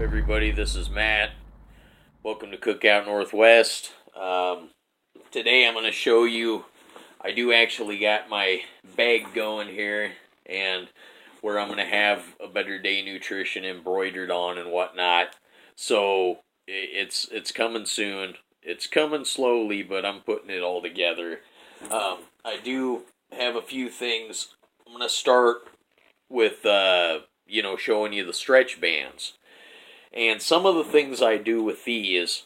everybody? This is Matt. Welcome to Cookout Northwest. Today I'm going to show you, I do actually got my bag going here, and where I'm going to have a Better Day Nutrition embroidered on and whatnot. So it's coming soon. It's coming slowly, but I'm putting it all together. I do have a few things. I'm going to start with, showing you the stretch bands. And some of the things I do with these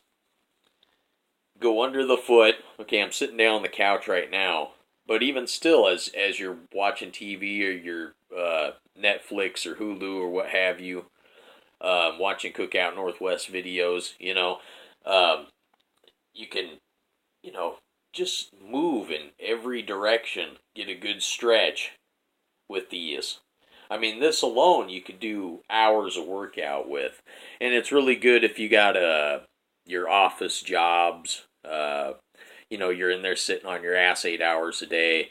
go under the foot. Okay, I'm sitting down on the couch right now. But even still, as you're watching TV or your Netflix or Hulu or what have you, watching Cookout Northwest videos, you can, just move in every direction, get a good stretch with these. I mean, this alone you could do hours of workout with. And it's really good if you got your office jobs. You're in there sitting on your ass 8 hours a day.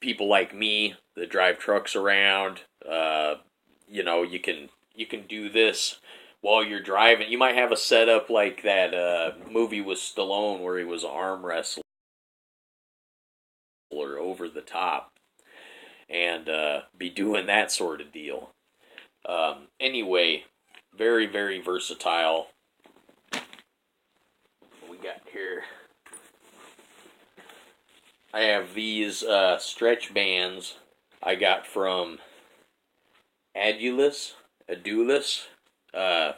People like me that drive trucks around, you can do this while you're driving. You might have a setup like that movie with Stallone where he was an arm wrestler over the top. And be doing that sort of deal. Anyway, very, very versatile. What we got here? I have these stretch bands I got from Adulis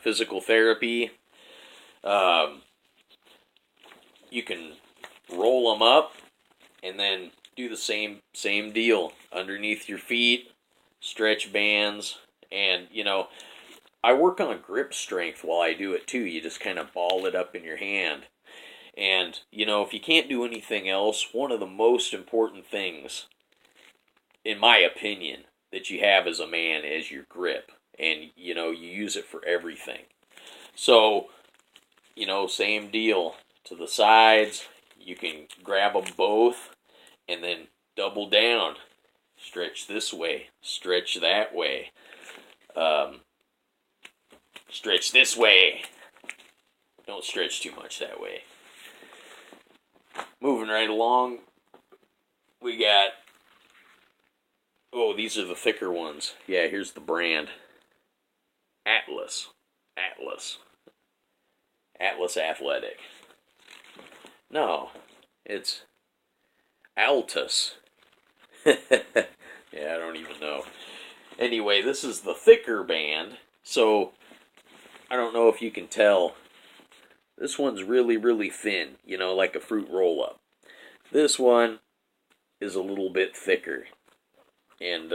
Physical Therapy. You can roll them up and then do the same deal underneath your feet, stretch bands, and I work on grip strength while I do it too. You just kind of ball it up in your hand. And if you can't do anything else, one of the most important things, in my opinion, that you have as a man is your grip. And you use it for everything. So same deal to the sides. You can grab them both and then double down. Stretch this way, stretch that way, stretch this way. Don't stretch too much that way. Moving right along, we got, these are the thicker ones. Yeah, here's the brand. Atlas Athletic. No, it's Altus. Yeah, I don't even know. Anyway, this is the thicker band, so I don't know if you can tell. This one's really, really thin, like a fruit roll-up. This one is a little bit thicker. And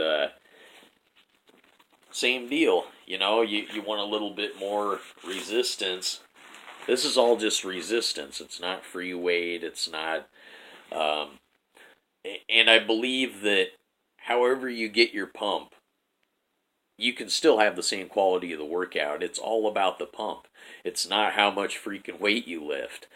same deal, you want a little bit more resistance. This is all just resistance. It's not free weight. It's not... And I believe that however you get your pump, you can still have the same quality of the workout. It's all about the pump. It's not how much freaking weight you lift.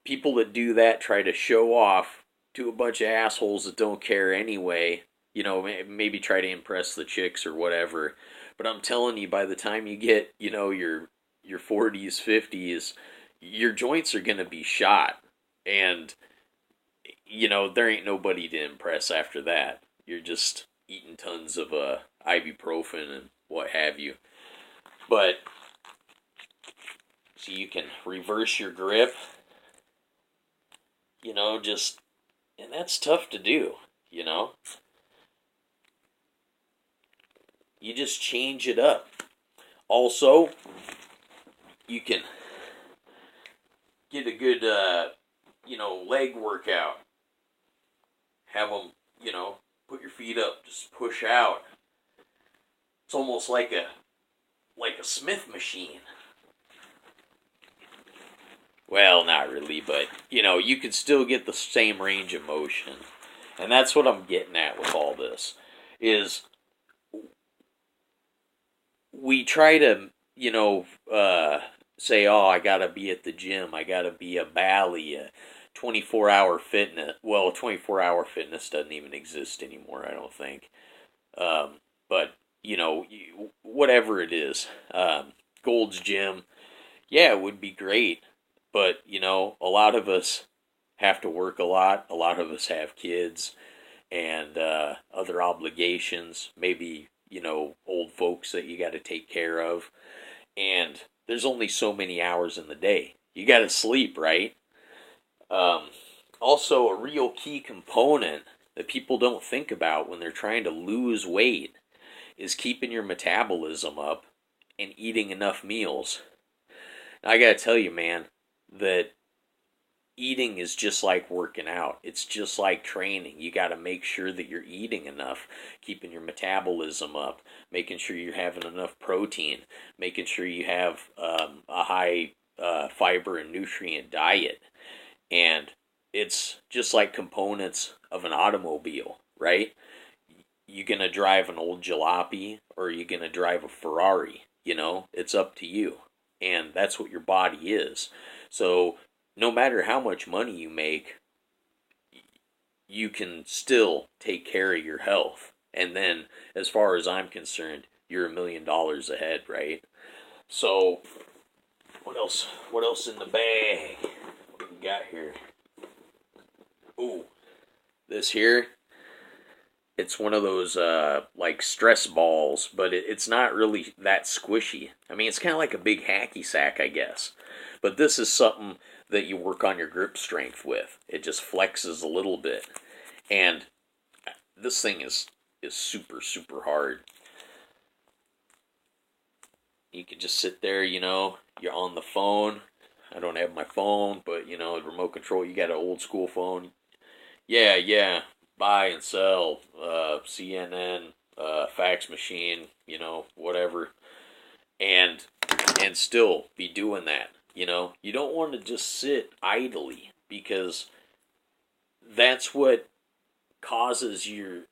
People that do that try to show off to a bunch of assholes that don't care anyway. Maybe try to impress the chicks or whatever. But I'm telling you, by the time you get, your 40s, 50s, your joints are going to be shot. And there ain't nobody to impress after that. You're just eating tons of ibuprofen and what have you. But, so you can reverse your grip. And that's tough to do, You just change it up. Also, you can get a good, leg workout. Have them, put your feet up, just push out. It's almost like a Smith machine. Well, not really, but, you can still get the same range of motion. And that's what I'm getting at with all this, is we try to, say, I gotta be at the gym, I gotta be a Bally, a 24-hour fitness. Well, 24-hour fitness doesn't even exist anymore, I don't think. But whatever it is, Gold's Gym, yeah, it would be great. But, a lot of us have to work a lot. A lot of us have kids and other obligations, maybe, old folks that you got to take care of. And there's only so many hours in the day. You got to sleep, right? Um, Also, a real key component that people don't think about when they're trying to lose weight is keeping your metabolism up and eating enough meals. Now, I gotta tell you, man, that eating is just like working out. It's just like training. You got to make sure that you're eating enough, keeping your metabolism up, making sure you're having enough protein, making sure you have a high fiber and nutrient diet. And it's just like components of an automobile, right? You gonna drive an old jalopy or you gonna drive a Ferrari? It's up to you. And that's what your body is. So no matter how much money you make, you can still take care of your health. And then, as far as I'm concerned, you're $1,000,000 ahead, right? So, what else? What else in the bag? What do we got here? Ooh, this here. It's one of those like stress balls, but it's not really that squishy. I mean, it's kind of like a big hacky sack, I guess. But this is something that you work on your grip strength with. It just flexes a little bit. And this thing is super, super hard. You can just sit there, you're on the phone. I don't have my phone, but, remote control, you got an old school phone. Yeah, buy and sell, CNN, fax machine, whatever. And still be doing that. You don't want to just sit idly, because that's what causes your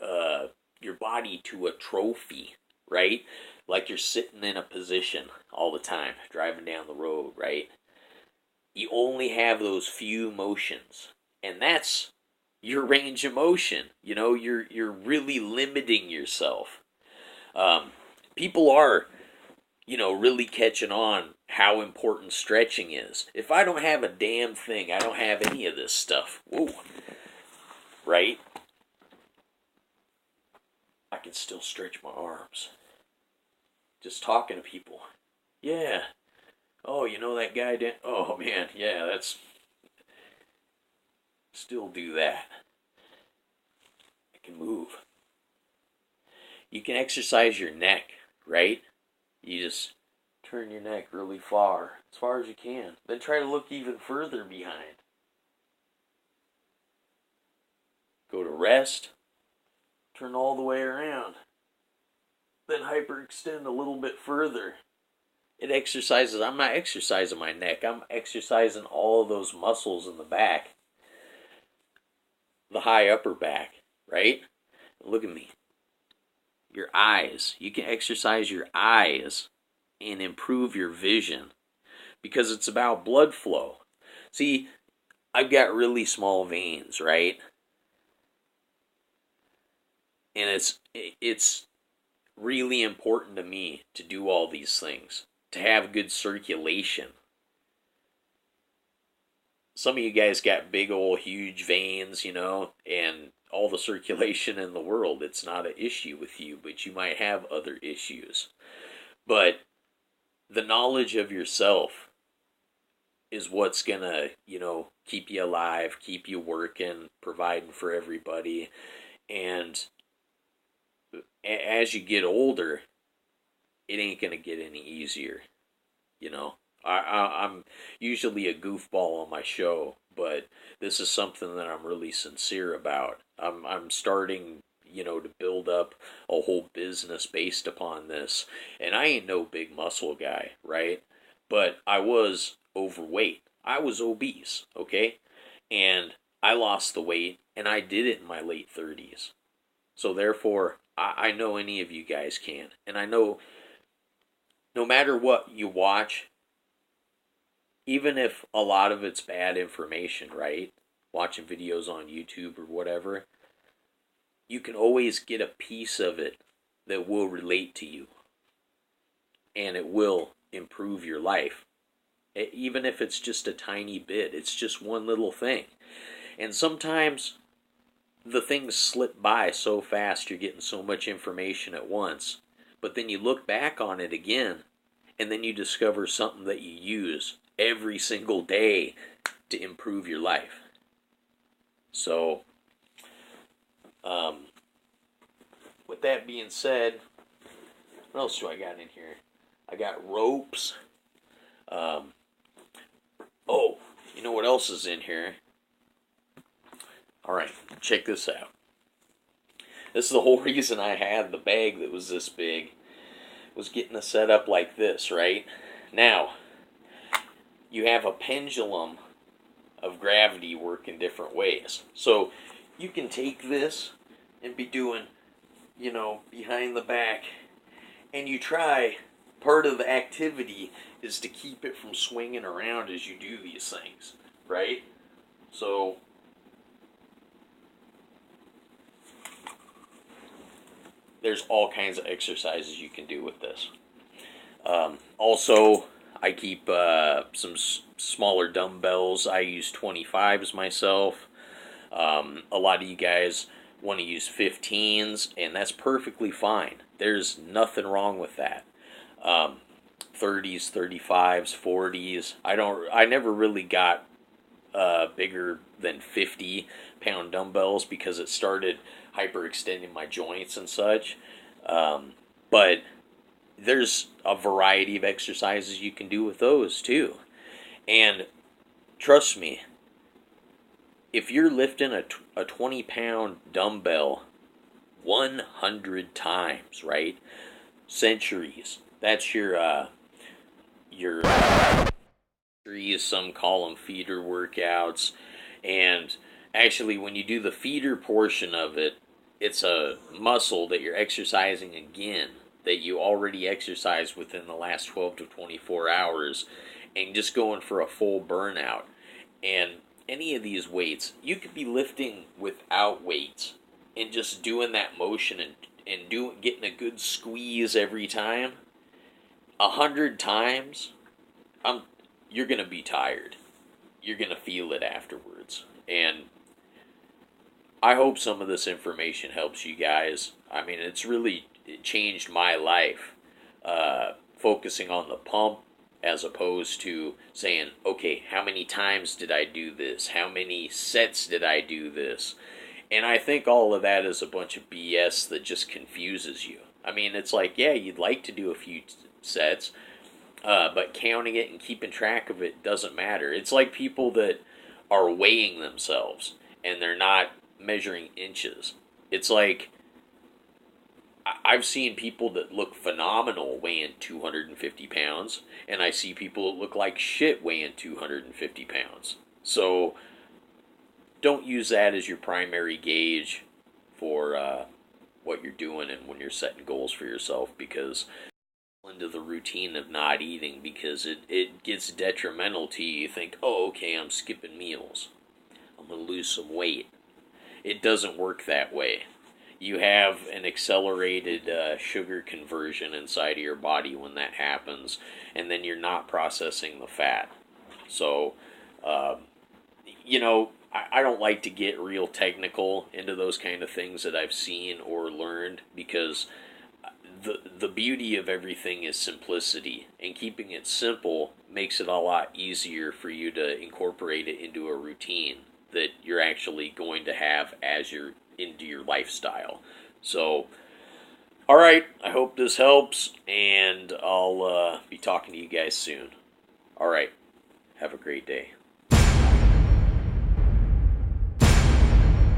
body to atrophy, right? Like you're sitting in a position all the time, driving down the road, right? You only have those few motions, and that's your range of motion. You're really limiting yourself. People are really catching on how important stretching is. If I don't have a damn thing, I don't have any of this stuff. Whoa. Right? I can still stretch my arms. Just talking to people. Yeah. Oh, that guy did. Oh, man. Yeah, that's. Still do that. I can move. You can exercise your neck, right? You just turn your neck really far as you can. Then try to look even further behind. Go to rest. Turn all the way around. Then hyperextend a little bit further. It exercises. I'm not exercising my neck. I'm exercising all of those muscles in the back. The high upper back, right? Look at me. Your eyes. You can exercise your eyes and improve your vision, because it's about blood flow. See, I've got really small veins, right? And it's really important to me to do all these things, to have good circulation. Some of you guys got big old huge veins, and all the circulation in the world. It's not an issue with you, but you might have other issues. But the knowledge of yourself is what's gonna, keep you alive, keep you working, providing for everybody. And as you get older, it ain't gonna get any easier. I'm usually a goofball on my show, but this is something that I'm really sincere about. I'm starting, to build up a whole business based upon this. And I ain't no big muscle guy, right? But I was overweight. I was obese, okay? And I lost the weight, and I did it in my late 30s. So therefore, I know any of you guys can. And I know no matter what you watch, even if a lot of it's bad information, right? Watching videos on YouTube or whatever, you can always get a piece of it that will relate to you, and it will improve your life. Even if it's just a tiny bit, it's just one little thing. And sometimes the things slip by so fast, you're getting so much information at once. But then you look back on it again, and then you discover something that you use every single day to improve your life. So, with that being said, what else do I got in here? I got ropes. Oh, you know what else is in here? Alright, check this out. This is the whole reason I had the bag that was this big, was getting it set up like this, right? Now, you have a pendulum of gravity work in different ways. So, you can take this and be doing, behind the back, and you try, part of the activity is to keep it from swinging around as you do these things, right? So, there's all kinds of exercises you can do with this. Also, I keep some smaller dumbbells. I use 25s myself. A lot of you guys want to use 15s, and that's perfectly fine. There's nothing wrong with that. 30s, 35s, 40s. I never really got bigger than 50-pound dumbbells because it started hyperextending my joints and such. But there's a variety of exercises you can do with those too. And trust me, if you're lifting a 20-pound dumbbell 100 times, right? Centuries. That's your some call them feeder workouts. And actually, when you do the feeder portion of it, it's a muscle that you're exercising again, that you already exercised within the last 12 to 24 hours, and just going for a full burnout. And any of these weights, you could be lifting without weights and just doing that motion and getting a good squeeze every time. 100 times, you're going to be tired. You're going to feel it afterwards. And I hope some of this information helps you guys. I mean, it changed my life. Focusing on the pump as opposed to saying, okay, how many times did I do this? How many sets did I do this? And I think all of that is a bunch of BS that just confuses you. I mean, it's like, yeah, you'd like to do a few sets, but counting it and keeping track of it doesn't matter. It's like people that are weighing themselves and they're not measuring inches. It's like, I've seen people that look phenomenal weighing 250 pounds, and I see people that look like shit weighing 250 pounds. So, don't use that as your primary gauge for what you're doing and when you're setting goals for yourself, because into the routine of not eating because it gets detrimental to you. You think, oh, okay, I'm skipping meals. I'm going to lose some weight. It doesn't work that way. You have an accelerated sugar conversion inside of your body when that happens, and then you're not processing the fat. So, I don't like to get real technical into those kind of things that I've seen or learned, because the beauty of everything is simplicity, and keeping it simple makes it a lot easier for you to incorporate it into a routine that you're actually going to have as you're into your lifestyle. So, all right, I hope this helps, and I'll be talking to you guys soon. All right, have a great day.